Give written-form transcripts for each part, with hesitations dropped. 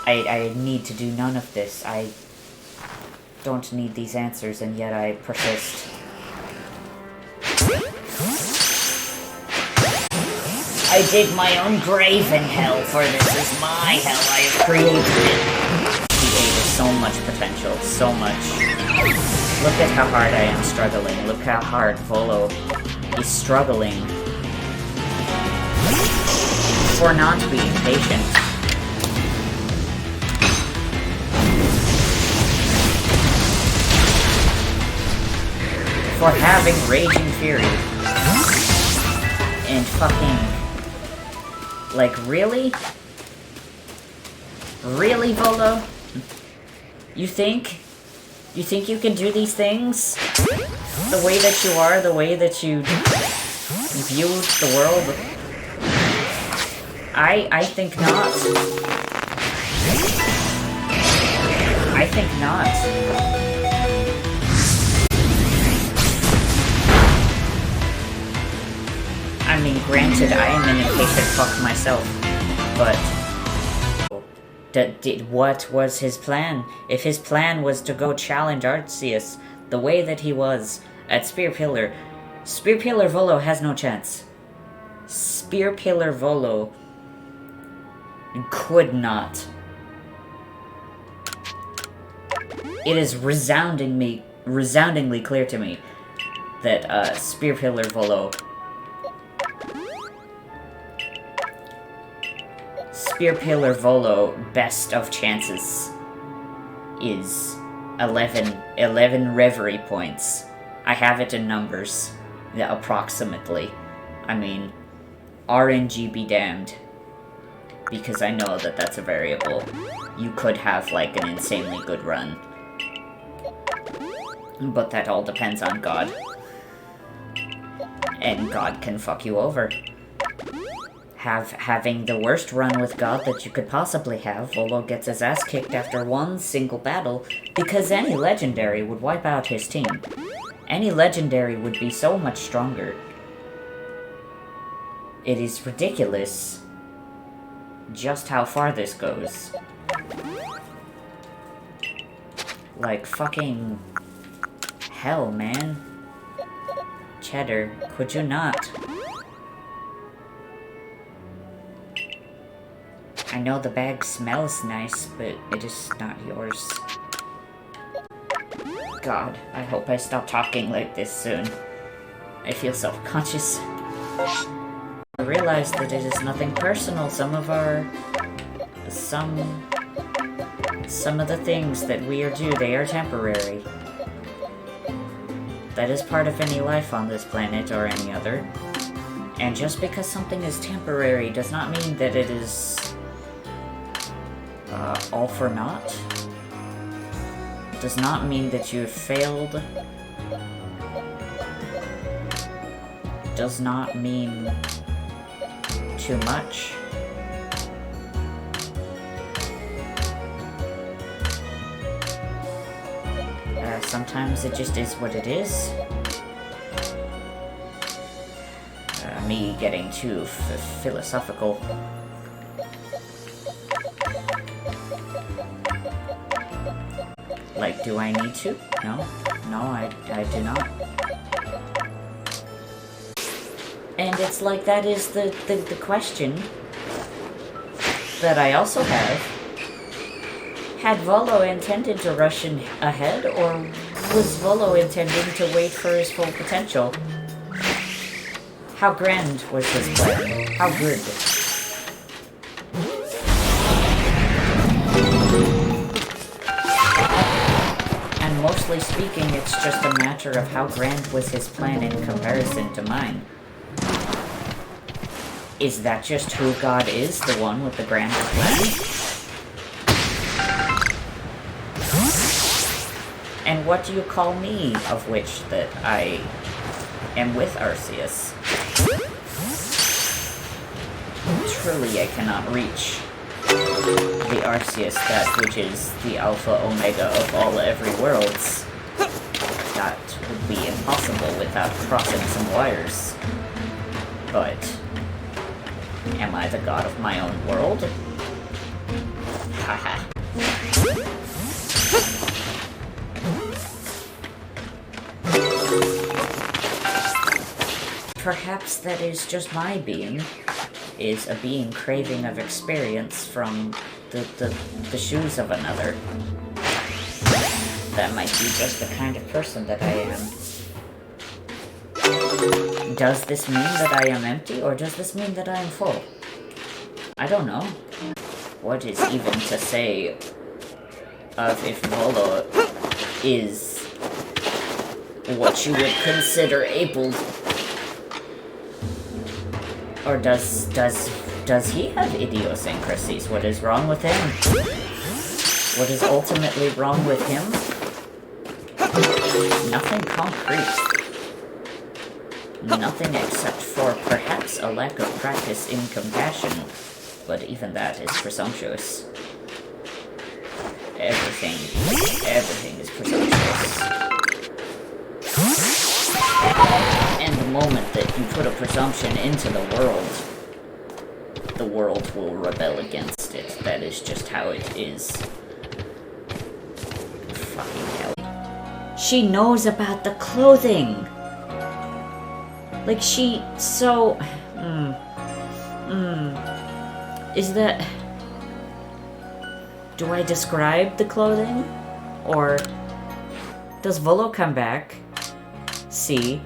I need to do none of this. I don't need these answers, and yet I persist. I dig my own grave in hell, for this is my hell. I have created it. He ate so much potential, so much. Look at how hard I am struggling. Look how hard Volo is struggling for not being patient. For having Raging Fury. And fucking... Like, really? Really, Volo? You think? You think you can do these things? The way that you are, the way that you view the world? I think not. I think not. I mean, granted, I am an impatient fuck myself, but... what was his plan? If his plan was to go challenge Arceus the way that he was at Spear Pillar Volo has no chance. Spear Pillar Volo could not. It is resoundingly clear to me that Spear Pillar Volo best of chances is 11 Reverie points. I have it in numbers, yeah, approximately. I mean, RNG be damned, because I know that that's a variable. You could have, like, an insanely good run. But that all depends on God. And God can fuck you over. Having the worst run with God that you could possibly have, Volo gets his ass kicked after one single battle, because any legendary would wipe out his team. Any legendary would be so much stronger. It is ridiculous just how far this goes. Like, fucking hell, man. Cheddar, could you not? I know the bag smells nice, but it is not yours. God, I hope I stop talking like this soon. I feel self-conscious. I realize that it is nothing personal. Some of the things that we do, they are temporary. That is part of any life on this planet or any other. And just because something is temporary does not mean that it is all for naught. Does not mean that you have failed. Does not mean too much. Sometimes it just is what it is. Me getting too philosophical. Like, do I need to? No. No, I do not. And it's like, that is the question that I also have. Had Volo intended to rush ahead, or was Volo intending to wait for his full potential? How grand was his plan? How good? And mostly speaking, it's just a matter of how grand was his plan in comparison to mine. Is that just who God is, the one with the grand plan? And what do you call me, of which that I am with Arceus? Truly, I cannot reach the Arceus, that which is the Alpha Omega of all every worlds. That would be impossible without crossing some wires. But am I the god of my own world? Haha. perhaps that is just my being, is a being craving of experience from the shoes of another. That might be just the kind of person that I am. Does this mean that I am empty, or does this mean that I am full? I don't know. What is even to say of if Volo is what you would consider able, or does he have idiosyncrasies? What is wrong with him? What is ultimately wrong with him? Nothing concrete. Nothing except for perhaps a lack of practice in compassion, but even that is presumptuous. Everything is presumptuous. And the moment that you put a presumption into the world will rebel against it. That is just how it is. Fucking hell. She knows about the clothing! Like, she... so... Is that... Do I describe the clothing? Or... Does Volo come back? See?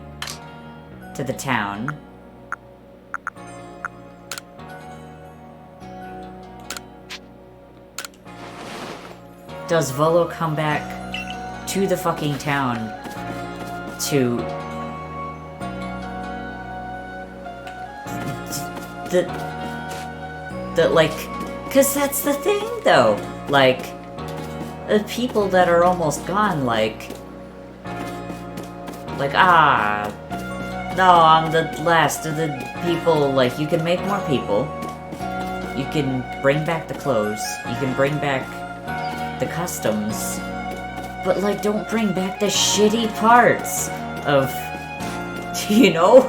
To the town? Does Volo come back to the fucking town to... like, cause that's the thing, though. Like, the people that are almost gone, like, no, I'm the last of the people. Like, you can make more people. You can bring back the clothes. You can bring back the customs. But, like, don't bring back the shitty parts of, you know?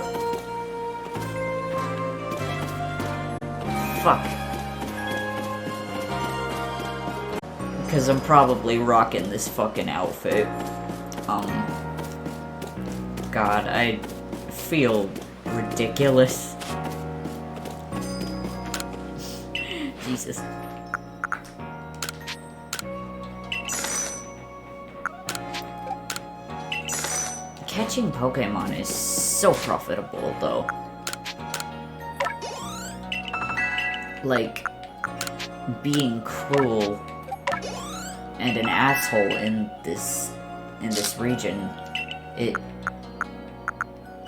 Fuck. Because I'm probably rocking this fucking outfit. God, I feel ridiculous. Jesus. Catching Pokemon is so profitable, though. Like, being cruel and an asshole in this region,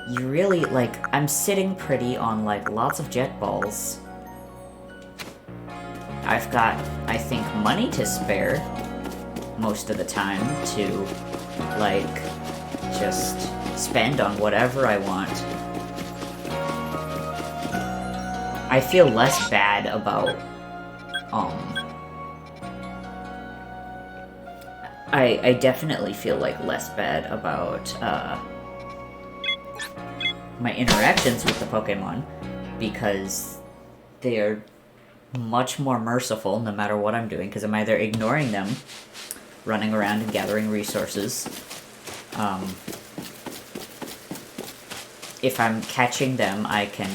you really, like, I'm sitting pretty on, like, lots of jet balls. I've got, I think, money to spare most of the time to, like, just spend on whatever I want. I feel less bad about, I definitely feel, like, less bad about, my interactions with the Pokemon, because they're much more merciful no matter what I'm doing, because I'm either ignoring them, running around and gathering resources. If I'm catching them, I can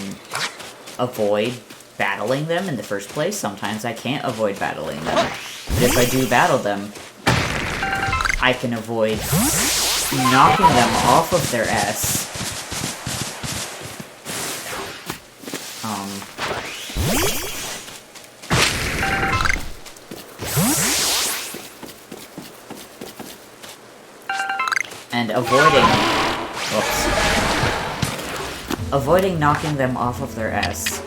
avoid battling them in the first place. Sometimes I can't avoid battling them. But if I do battle them, I can avoid knocking them off of their ass. And avoiding knocking them off of their ass.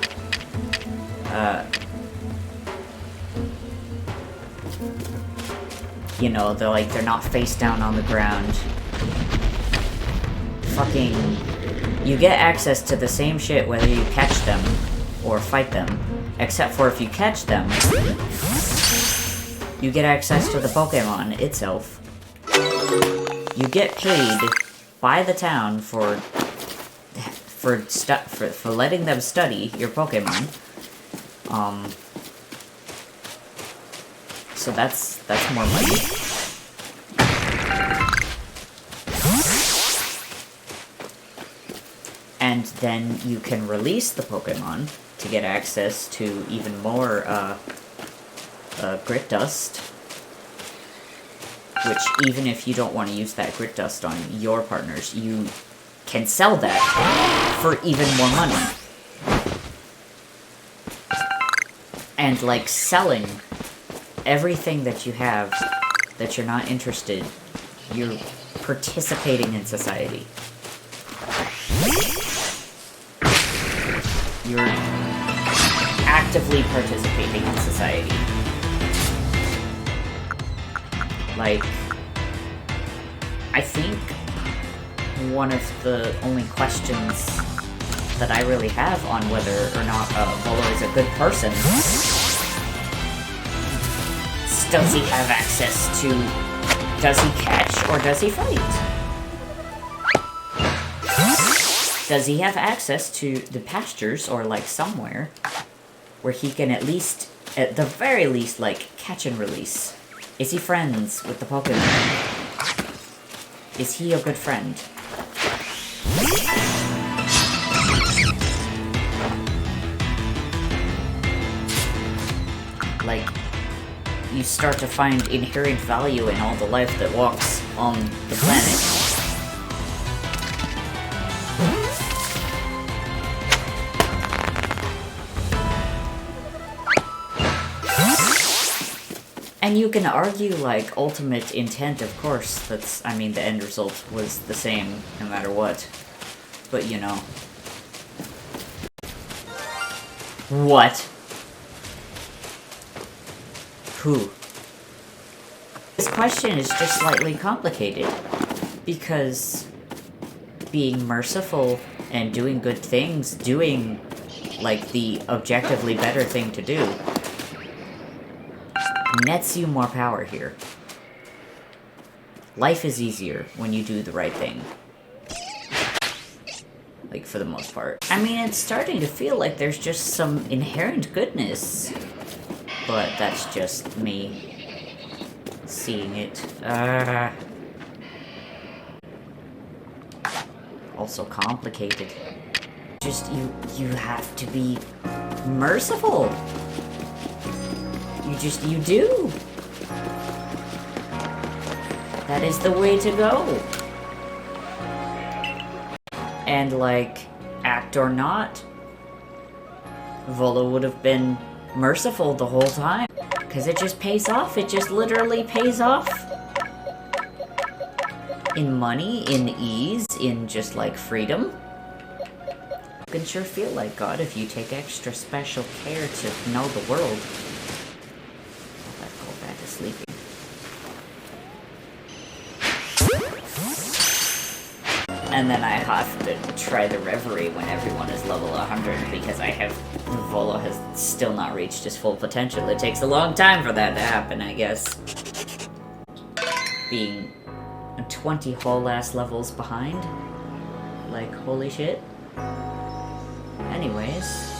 You know, they're not face down on the ground. Fucking, you get access to the same shit whether you catch them or fight them, except for if you catch them, you get access to the Pokemon itself. You get paid by the town for letting them study your Pokemon. So that's more money. And And then you can release the Pokemon to get access to even more grit dust. Which, even if you don't want to use that grit dust on your partners, you can sell that for even more money. And, like, selling everything that you have that you're not interested, you're participating in society. You're actively participating in society. Like, I think one of the only questions that I really have on whether or not Volo is a good person, does he have access to, does he catch or does he fight? Does he have access to the pastures or like somewhere where he can at least, at the very least, like catch and release? Is he friends with the Pokemon? Is he a good friend? Like, you start to find inherent value in all the life that walks on the planet. And you can argue, like, ultimate intent, of course. That's, I mean, the end result was the same, no matter what. But, you know. What? Who? This question is just slightly complicated. Because being merciful and doing good things, doing, like, the objectively better thing to do, nets you more power here. Life is easier when you do the right thing. Like, for the most part. I mean, it's starting to feel like there's just some inherent goodness. But that's just me seeing it. Also complicated. Just, you have to be merciful. You do. That is the way to go. And, like, act or not, Volo would have been merciful the whole time. Because it just pays off. It just literally pays off. In money, in ease, in just, like, freedom. You can sure feel like God if you take extra special care to know the world. Sleeping. And then I have to try the Reverie when everyone is level 100 because Volo has still not reached his full potential. It takes a long time for that to happen, I guess. Being 20 whole ass levels behind. Like, holy shit. Anyways.